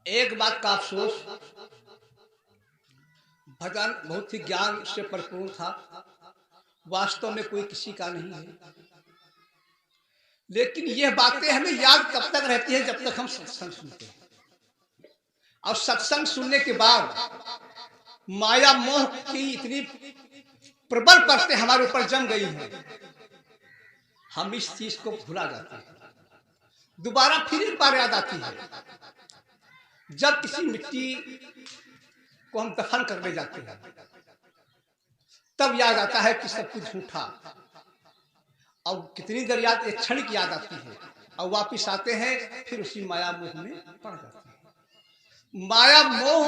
एक बात का अफसोस, भजन बहुत ही ज्ञान से परिपूर्ण था, वास्तव में कोई किसी का नहीं है। लेकिन यह बातें हमें याद तब तक रहती है जब तक हम सत्संग सुनते हैं। और सत्संग सुनने के बाद माया मोह की इतनी प्रबल परतें हमारे ऊपर जम गई हैं, हम इस चीज को भुला जाते हैं। दोबारा फिर एक बार याद आती है, जब किसी मिट्टी को हम दफन करने जाते हैं, तब याद आता है कि सब कुछ झूठा। और कितनी देर याद, एक क्षण की याद आती है, और वापिस आते हैं, फिर उसी माया मोह में पड़ जाते हैं। माया मोह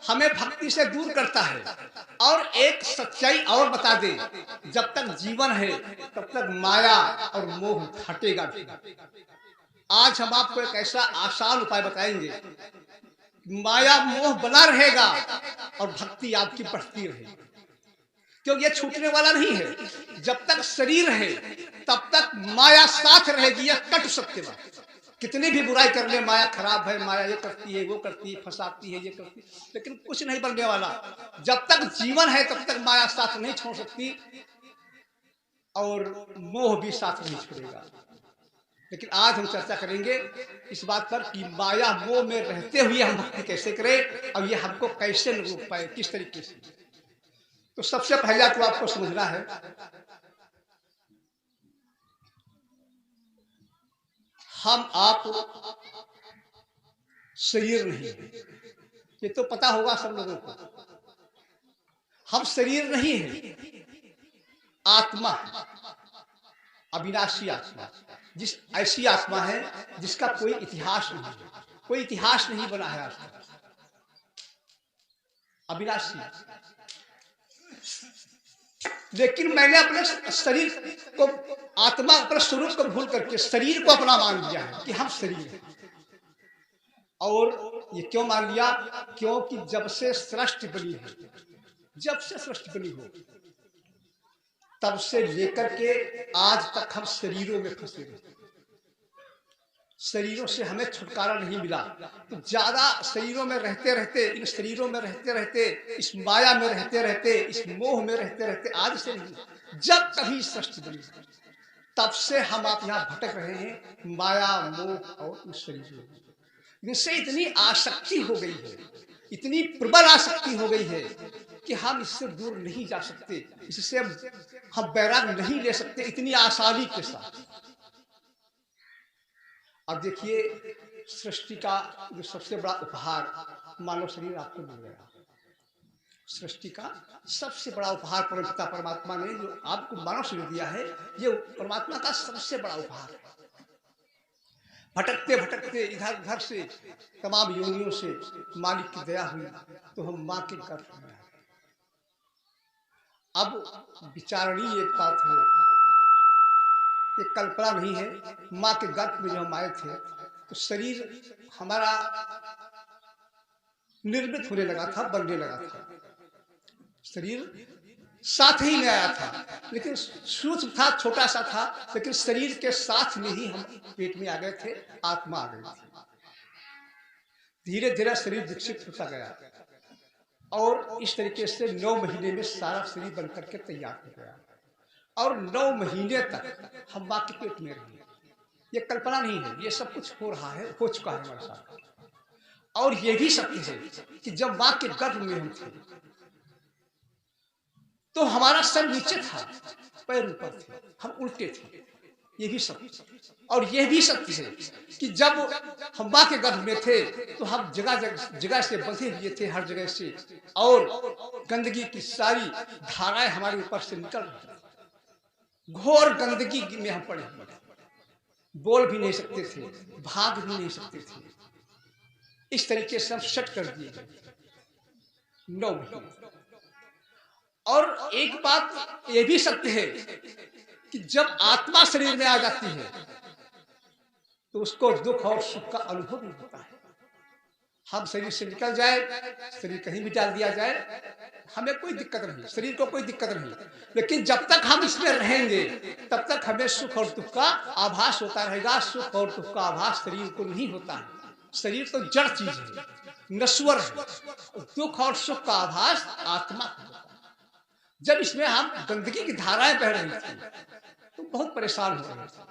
हमें भक्ति से दूर करता है। और एक सच्चाई और बता दे, जब तक जीवन है तब तक माया और मोह हटेगा भी। आज हम आपको एक ऐसा आसान उपाय बताएंगे, माया मोह बना रहेगा और भक्ति आपकी बढ़ती रहेगी, क्योंकि ये छूटने वाला नहीं है। जब तक शरीर है तब तक माया साथ रहेगी, यह कट सत्य बात। कितनी भी बुराई कर ले, माया खराब है, माया ये करती है, वो करती है, फंसाती है, ये करती है, लेकिन कुछ नहीं बनने वाला। जब तक जीवन है तब तक माया साथ नहीं छोड़ सकती, और मोह भी साथ नहीं छोड़ेगा। लेकिन आज हम चर्चा करेंगे इस बात पर कि माया मोह में रहते हुए हम भक्ति कैसे करें, और ये हमको कैसे रोक पाए, किस तरीके से। तो सबसे पहला तो आपको समझना है, हम आप शरीर नहीं है, ये तो पता होगा सब लोगों को। हम शरीर नहीं है, आत्मा, अविनाशी आत्मा, जिस ऐसी आत्मा है जिसका कोई इतिहास नहीं है, कोई इतिहास नहीं बना है आज तक, अविनाशी। लेकिन मैंने अपने शरीर को, आत्मा, अपने स्वरूप को भूल करके शरीर को अपना मान लिया है कि हम शरीर हैं। और ये क्यों मान लिया? क्योंकि जब से सृष्टि बनी है, जब से सृष्टि बनी हो, तब से लेकर के आज तक हम शरीरों में फंसे रहे। शरीरों से हमें छुटकारा नहीं मिला। तो ज्यादा शरीरों में रहते रहते, इन शरीरों में रहते रहते, इस माया में रहते रहते, इस मोह में रहते रहते, आज से नहीं, जब कभी सृष्टि बनी तब से हम आप यहाँ भटक रहे हैं माया मोह और इस शरीर में। इनसे इतनी आसक्ति हो गई है, इतनी प्रबल आसक्ति हो गई है कि हम इससे दूर नहीं जा सकते, इससे हम बैराग नहीं ले सकते इतनी आसानी के साथ। अब देखिए, सृष्टि का जो सबसे बड़ा उपहार मानव शरीर आपको मिल गया। सृष्टि का सबसे बड़ा उपहार परमपिता परमात्मा ने जो आपको मानव शरीर दिया है, ये परमात्मा का सबसे बड़ा उपहार है। भटकते भटकते इधर उधर से, तमाम योनियों से मालिक की दया हुई तो हम माँ के गर्भ में आए। अब विचारणीय एक बात है, ये कल्पना नहीं है। माँ के गर्भ में जब हम आए थे तो शरीर हमारा निर्मित होने लगा था, बनने लगा था। शरीर साथ ही में आया था, लेकिन सूक्ष्म था, छोटा सा था, लेकिन शरीर के साथ में ही हम पेट में आ गए थे, आत्मा आ गई थी। धीरे धीरे शरीर विकसित होता गया और इस तरीके से 9 महीने में सारा शरीर बनकर के तैयार हो गया। और 9 महीने तक हम माँ के पेट में रहे। ये कल्पना नहीं है, ये सब कुछ हो रहा है, हो चुका है हमारे साथ। और ये भी सत्य है कि जब माँ के गर्भ में हम थे तो हमारा सर नीचे था, पैर ऊपर थे, हम उल्टे थे। ये भी सत्य। और यह भी सत्य है कि जब हम माँ के गर्भ में थे तो हम जगह जगह से बंधे हुए थे, हर जगह से, और गंदगी की सारी धाराएं हमारे ऊपर से निकल रही। घोर गंदगी में हम पड़े हुए, बोल भी नहीं सकते थे, भाग भी नहीं सकते थे। इस तरीके से हम शट कर दिए गए 9 महीने। और एक बात यह भी सत्य है कि जब आत्मा शरीर में आ जाती है तो उसको दुख और सुख का अनुभव नहीं होता है। हम शरीर से निकल जाए, शरीर कहीं भी डाल दिया जाए, हमें कोई दिक्कत नहीं, शरीर को कोई दिक्कत नहीं। लेकिन जब तक हम इसमें रहेंगे तब तक हमें सुख और दुख का आभास होता रहेगा। सुख और दुख का आभास शरीर को नहीं होता है। शरीर तो जड़ चीज है, नश्वर है। दुख और सुख का आभास आत्मा को होता है। जब इसमें हम गंदगी की धाराएं बह रही थी तो बहुत परेशान हो रहे थे।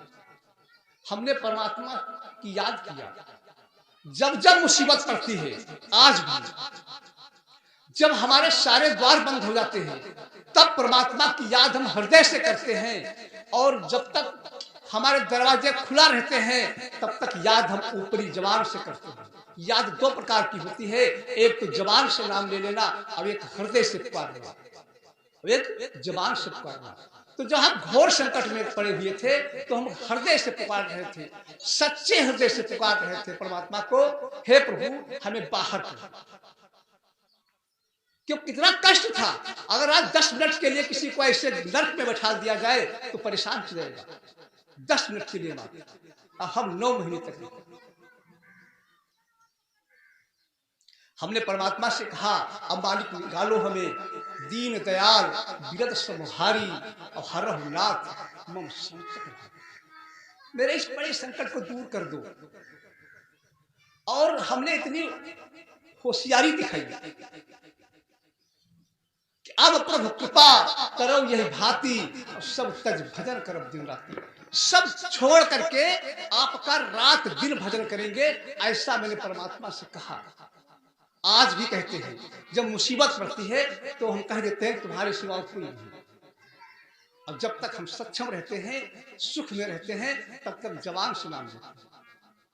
हमने परमात्मा की याद किया। जब जब मुसीबत पड़ती है, आज भी जब हमारे सारे द्वार बंद हो जाते हैं, तब परमात्मा की याद हम हृदय से करते हैं। और जब तक हमारे दरवाजे खुला रहते हैं, तब तक याद हम ऊपरी जबान से करते हैं। याद दो प्रकार की होती है, एक तो जबान से नाम ले लेना और एक हृदय से पुकारना। एक जबान से पुकारना। तो जब हम घोर संकट में पड़े हुए थे तो हम हृदय से पुकार रहे थे, सच्चे हृदय से पुकार रहे थे परमात्मा को, हे प्रभु हमें बाहर कर। क्यों, कितना कष्ट था। अगर आज 10 मिनट के लिए किसी को ऐसे नर्क में बैठा दिया जाए तो परेशान हो जाएगा। 10 मिनट के लिए मात्र, अब हम 9 महीने तक। हमने परमात्मा से कहा, अब मालिक निकालो हमें, दीन दयाल विरद समहारी और हरहु नाथ मम संकट, मेरे इस बड़े संकट को दूर कर दो। और हमने इतनी होशियारी दिखाई कि अब प्रभु कृपा करो यही भांति, और सब तज भजन करब दिन रात, सब छोड़ करके आपका रात दिन भजन करेंगे। ऐसा मैंने परमात्मा से कहा। आज भी कहते हैं, जब मुसीबत पड़ती है तो हम कह देते हैं तुम्हारे सिवा कोई नहीं। अब जब तक हम सक्षम रहते हैं, सुख में रहते हैं, तब तक जवान से नाम लेते हैं।